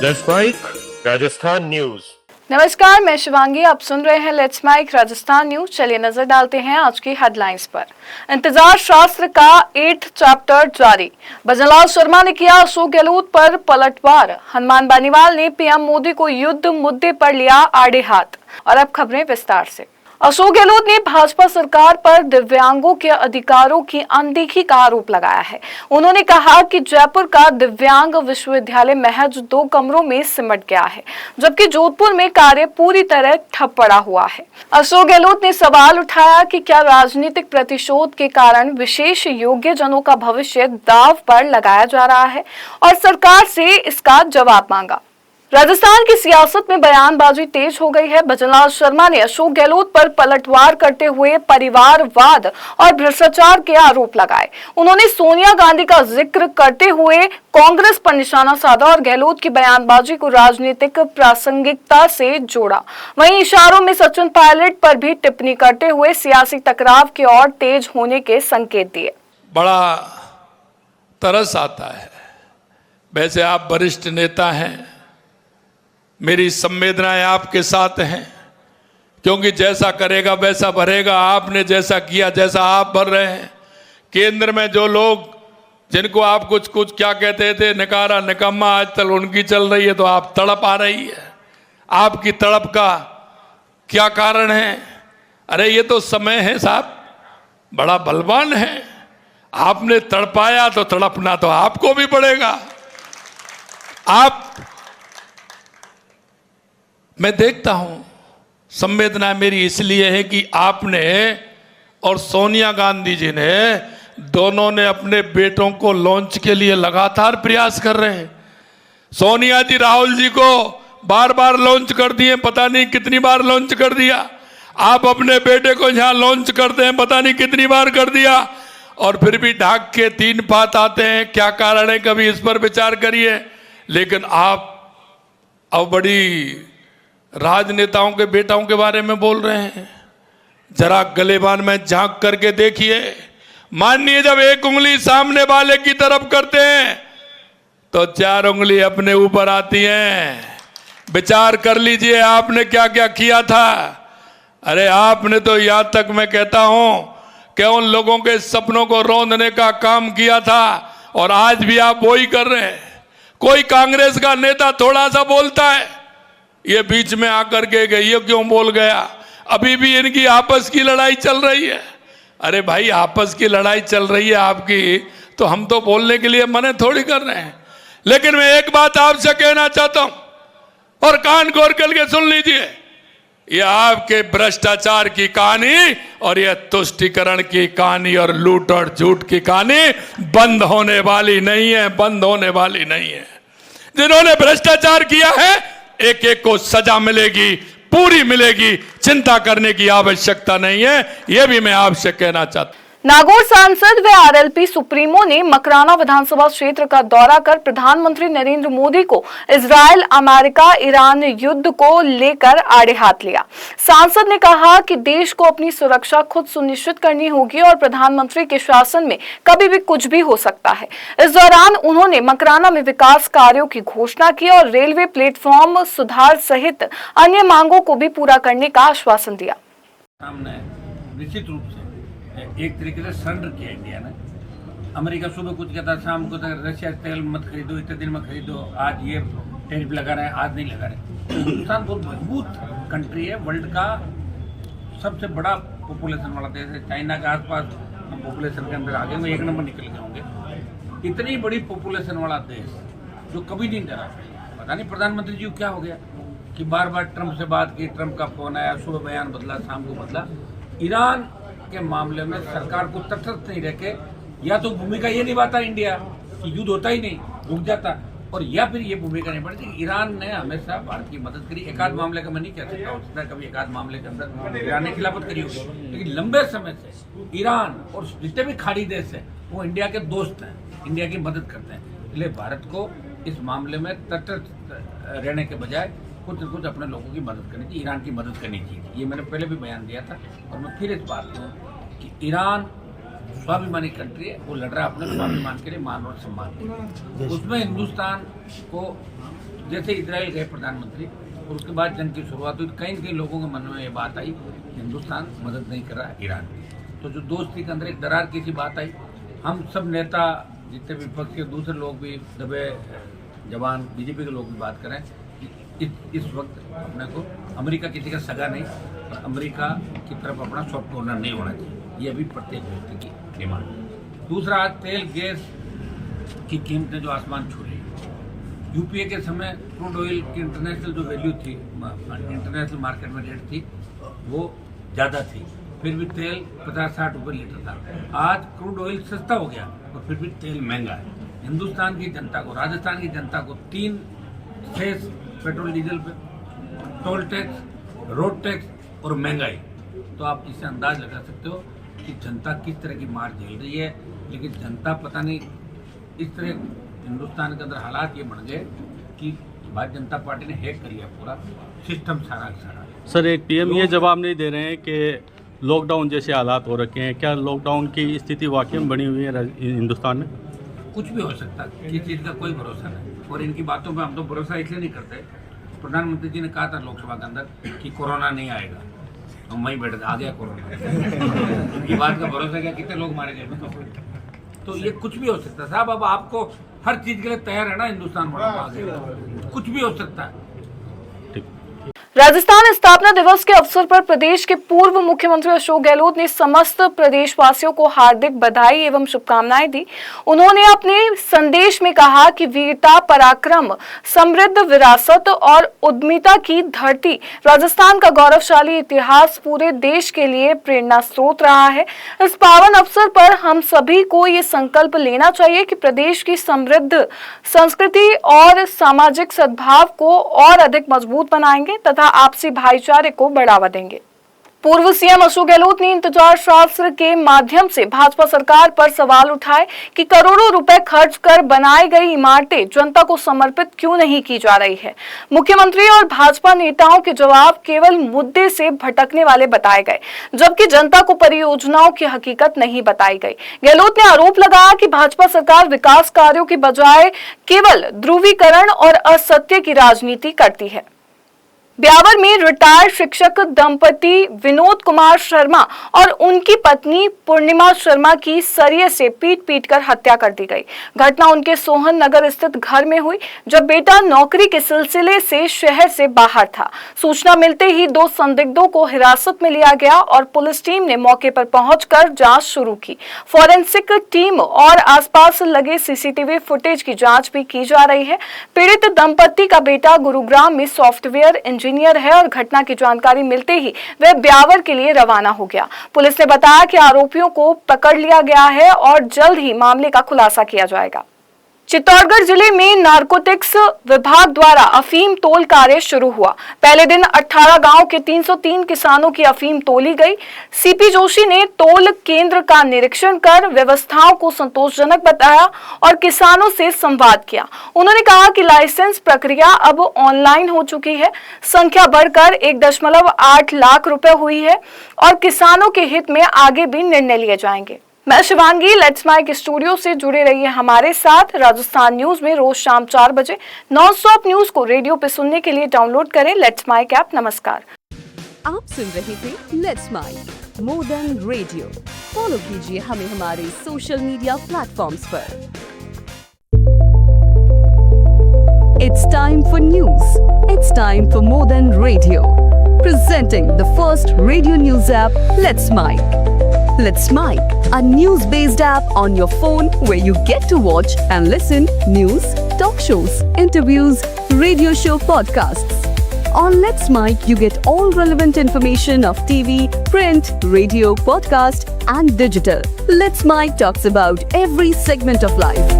Let's mic Rajasthan news. नमस्कार, मैं शिवांगी। आप सुन रहे हैं लेट्स माइक राजस्थान न्यूज। चलिए नजर डालते हैं आज की हेडलाइंस पर। इंतजार शास्त्र का 8th चैप्टर जारी। भजनलाल शर्मा ने किया अशोक गहलोत पर पलटवार। हनुमान बेनीवाल ने पीएम मोदी को युद्ध मुद्दे पर लिया आड़े हाथ। और अब खबरें विस्तार से। अशोक गहलोत ने भाजपा सरकार पर दिव्यांगों के अधिकारों की अनदेखी का आरोप लगाया है। उन्होंने कहा कि जयपुर का दिव्यांग विश्वविद्यालय महज 2 कमरों में सिमट गया है, जबकि जोधपुर में कार्य पूरी तरह ठप पड़ा हुआ है। अशोक गहलोत ने सवाल उठाया कि क्या राजनीतिक प्रतिशोध के कारण विशेष योग्य जनों का भविष्य दांव पर लगाया जा रहा है, और सरकार से इसका जवाब मांगा। राजस्थान की सियासत में बयानबाजी तेज हो गई है। भजनलाल शर्मा ने अशोक गहलोत पर पलटवार करते हुए परिवारवाद और भ्रष्टाचार के आरोप लगाए। उन्होंने सोनिया गांधी का जिक्र करते हुए कांग्रेस पर निशाना साधा और गहलोत की बयानबाजी को राजनीतिक प्रासंगिकता से जोड़ा। वहीं इशारों में सचिन पायलट पर भी टिप्पणी करते हुए सियासी टकराव की ओर तेज होने के संकेत दिए। बड़ा तरस आता है। वैसे आप वरिष्ठ नेता हैं, मेरी संवेदनाएं आपके साथ हैं, क्योंकि जैसा करेगा वैसा भरेगा। आपने जैसा किया, जैसा आप भर रहे हैं। केंद्र में जो लोग, जिनको आप कुछ क्या कहते थे, निकारा निकम्मा, आज तक उनकी चल रही है, तो आप तड़प आ रही है। आपकी तड़प का क्या कारण है? अरे ये तो समय है साहब, बड़ा बलवान है। आपने तड़पाया तो तड़पना तो आपको भी पड़ेगा। मैं देखता हूं, संवेदना मेरी इसलिए है कि आपने और सोनिया गांधी जी ने दोनों ने अपने बेटों को लॉन्च के लिए लगातार प्रयास कर रहे हैं। सोनिया जी राहुल जी को बार बार लॉन्च कर दिए, पता नहीं कितनी बार लॉन्च कर दिया। आप अपने बेटे को यहां लॉन्च करते हैं, पता नहीं कितनी बार कर दिया, और फिर भी ढाक के 3 बात आते हैं। क्या कारण है, कभी इस पर विचार करिए। लेकिन आप अब बड़ी राजनेताओं के बेटाओं के बारे में बोल रहे हैं। जरा गलेबान में झांक करके देखिए। मानिए जब एक उंगली सामने वाले की तरफ करते हैं तो 4 उंगली अपने ऊपर आती हैं। विचार कर लीजिए आपने क्या क्या किया था। अरे आपने तो यहां तक मैं कहता हूं कि उन लोगों के सपनों को रौंदने का काम किया था, और आज भी आप वही कर रहे हैं। कोई कांग्रेस का नेता थोड़ा सा बोलता है, ये बीच में आकर के ये क्यों बोल गया। अभी भी इनकी आपस की लड़ाई चल रही है। अरे भाई, आपस की लड़ाई चल रही है आपकी, तो हम तो बोलने के लिए मना थोड़ी कर रहे हैं। लेकिन मैं एक बात आपसे कहना चाहता हूं, और कान खोल करके सुन लीजिए। ये आपके भ्रष्टाचार की कहानी और ये तुष्टीकरण की कहानी और लूट और झूठ की कहानी बंद होने वाली नहीं है, बंद होने वाली नहीं है। जिन्होंने भ्रष्टाचार किया है, एक एक को सजा मिलेगी, पूरी मिलेगी। चिंता करने की आवश्यकता नहीं है। यह भी मैं आपसे कहना चाहता हूं। नागौर सांसद व आरएलपी सुप्रीमो ने मकराना विधानसभा क्षेत्र का दौरा कर प्रधानमंत्री नरेंद्र मोदी को इजराइल, अमेरिका, ईरान युद्ध को लेकर आड़े हाथ लिया। सांसद ने कहा कि देश को अपनी सुरक्षा खुद सुनिश्चित करनी होगी और प्रधानमंत्री के शासन में कभी भी कुछ भी हो सकता है। इस दौरान उन्होंने मकराना में विकास कार्यों की घोषणा की और रेलवे प्लेटफॉर्म सुधार सहित अन्य मांगों को भी पूरा करने का आश्वासन दिया। निश्चित रूप से एक तरीके से सरेंडर किया इंडिया ने। अमेरिका सुबह कुछ कहता, शाम को रशिया तेल मत खरीदो, इतने दिन में खरीदो, आज ये टैरिफ लगा रहे हैं, आज नहीं लगा रहे। हिंदुस्तान बहुत मजबूत कंट्री है, वर्ल्ड का सबसे बड़ा पॉपुलेशन वाला देश है। चाइना के आसपास पॉपुलेशन के अंदर आगे में 1 नंबर निकल गए होंगे। इतनी बड़ी पॉपुलेशन वाला देश जो कभी नहीं डरा। पता नहीं प्रधानमंत्री जी को क्या हो गया कि बार बार ट्रंप से बात की, ट्रंप का फोन आया, सुबह बयान बदला, शाम को बदला। ईरान के मामले में सरकार को तटस्थ नहीं रखे, या तो भूमिका ये निभाता इंडिया कि युद्ध होता ही नहीं, रुक जाता, और या फिर ये भूमिका नहीं बढ़ती। ईरान ने हमेशा भारत की मदद करी। एक आध मामले का मैं नहीं कह सकता, हो सकता है कभी एक आध मामले के अंदर ईरान ने खिलाफत करी होगी, लेकिन लंबे समय से ईरान और जितने भी खाड़ी देश है वो इंडिया के दोस्त हैं, इंडिया की मदद करते हैं। इसलिए भारत को इस मामले में तटस्थ रहने के बजाय कुछ न कुछ अपने लोगों की मदद करनी चाहिए, ईरान की मदद करनी चाहिए। ये मैंने पहले भी बयान दिया था, और मैं फिर इस बात को कि ईरान स्वाभिमानी कंट्री है, वो लड़ रहा है अपने स्वाभिमान के लिए, मान और सम्मान के लिए। उसमें हिंदुस्तान को जैसे इजराइल गए प्रधानमंत्री और उसके बाद जंग की शुरुआत हुई, कहीं न कहीं लोगों के मन में ये बात आई कि हिंदुस्तान मदद नहीं कर रहा है ईरान की। तो जो दोस्ती के अंदर एक दरार की सी बात आई। हम सब नेता, जितने विपक्ष के दूसरे लोग भी, दबे जवान, बीजेपी के लोग भी बात करें कि इस वक्त अपने को अमेरिका किसी का सगा नहीं, और अमेरिका की तरफ अपना सॉफ्ट कॉर्नर नहीं होना चाहिए। ये भी प्रत्येक व्यक्ति की डिमांड। दूसरा, तेल गैस की कीमतें जो आसमान छू रही है। यूपीए के समय क्रूड ऑयल की इंटरनेशनल जो वैल्यू थी, इंटरनेशनल मार्केट में रेट थी, वो ज़्यादा थी, फिर भी तेल 50-60 रुपये लीटर था। आज क्रूड ऑयल सस्ता हो गया और फिर भी तेल महंगा है। हिंदुस्तान की जनता को, राजस्थान की जनता को 3 सेस पेट्रोल डीजल पे, टोल टैक्स, रोड टैक्स और महंगाई, तो आप इससे अंदाज लगा सकते हो कि जनता किस तरह की मार झेल रही है। लेकिन जनता पता नहीं, इस तरह हिंदुस्तान के अंदर हालात ये बन गए कि भारतीय जनता पार्टी ने हैक कर लिया पूरा सिस्टम सारा का सारा। सर, एक पीएम ये जवाब नहीं दे रहे हैं कि लॉकडाउन जैसे हालात हो रखे हैं, क्या लॉकडाउन की स्थिति वाकई में बनी हुई है हिंदुस्तान में? कुछ भी हो सकता है, किसी चीज़ का कोई भरोसा नहीं, और इनकी बातों पे हम तो भरोसा इसलिए नहीं करते। प्रधानमंत्री जी ने कहा था लोकसभा के अंदर कि कोरोना नहीं आएगा, हम वहीं बैठे थे, आ गया कोरोना। इनकी बात का भरोसा क्या, कितने लोग मारे गए? तो ये कुछ भी हो सकता है साहब। अब आपको हर चीज़ के लिए तैयार है ना हिंदुस्तान वाला, आगे कुछ भी हो सकता है। राजस्थान स्थापना दिवस के अवसर पर प्रदेश के पूर्व मुख्यमंत्री अशोक गहलोत ने समस्त प्रदेशवासियों को हार्दिक बधाई एवं शुभकामनाएं दी। उन्होंने अपने संदेश में कहा कि वीरता, पराक्रम, समृद्ध विरासत और उद्यमिता की धरती राजस्थान का गौरवशाली इतिहास पूरे देश के लिए प्रेरणा स्रोत रहा है। इस पावन अवसर पर हम सभी को ये संकल्प लेना चाहिए कि प्रदेश की समृद्ध संस्कृति और सामाजिक सद्भाव को और अधिक मजबूत बनाएंगे तथा आपसी भाईचारे को बढ़ावा देंगे। पूर्व सीएम अशोक गहलोत ने इंतजार शास्त्र के माध्यम से भाजपा सरकार पर सवाल उठाए कि करोड़ों रुपए खर्च कर बनाई गई इमारतें जनता को समर्पित क्यों नहीं की जा रही है। मुख्यमंत्री और भाजपा नेताओं के जवाब केवल मुद्दे से भटकने वाले बताए गए, जबकि जनता को परियोजनाओं की हकीकत नहीं बताई गई। गहलोत ने आरोप लगाया कि भाजपा सरकार विकास कार्यों की बजाय केवल ध्रुवीकरण और असत्य की राजनीति करती है। ब्यावर में रिटायर्ड शिक्षक दंपति विनोद कुमार शर्मा और उनकी पत्नी पूर्णिमा शर्मा की सरिये से पीट कर हत्या कर दी गई। घटना उनके सोहन नगर स्थित घर में हुई, जब बेटा नौकरी के सिलसिले से शहर से बाहर था। सूचना मिलते ही 2 संदिग्धों को हिरासत में लिया गया और पुलिस टीम ने मौके पर पहुंचकर जांच शुरू की। फॉरेंसिक टीम और आसपास लगे सीसीटीवी फुटेज की जांच भी की जा रही है। पीड़ित दंपति का बेटा गुरुग्राम में सॉफ्टवेयर इंजीनियर है और घटना की जानकारी मिलते ही वह ब्यावर के लिए रवाना हो गया। पुलिस ने बताया कि आरोपियों को पकड़ लिया गया है और जल्द ही मामले का खुलासा किया जाएगा। चित्तौड़गढ़ जिले में नारकोटिक्स विभाग द्वारा अफीम तोल कार्य शुरू हुआ। पहले दिन 18 गांव के 303 किसानों की अफीम तोली गई। सीपी जोशी ने तोल केंद्र का निरीक्षण कर व्यवस्थाओं को संतोषजनक बताया और किसानों से संवाद किया। उन्होंने कहा कि लाइसेंस प्रक्रिया अब ऑनलाइन हो चुकी है, संख्या बढ़कर 1.8 लाख रुपए हुई है और किसानों के हित में आगे भी निर्णय लिए जाएंगे। मैं शिवांगी, लेट्स माइक स्टूडियो से जुड़े रहिए हमारे साथ। राजस्थान न्यूज में रोज शाम 4 बजे नॉन स्टॉप न्यूज को रेडियो पे सुनने के लिए डाउनलोड करें लेट्स माइक ऐप। नमस्कार। आप सुन रहे थे let's mike more than radio. Follow कीजिए हमें हमारे सोशल मीडिया प्लेटफॉर्म्स पर। It's time for news. It's time for more than radio. Presenting the first radio news app, Let's Mic. Let's Mic, a news-based app on your phone where you get to watch and listen news, talk shows, interviews, radio show podcasts. On Let's Mic, you get all relevant information of TV, print, radio, podcast, and digital. Let's Mic talks about every segment of life.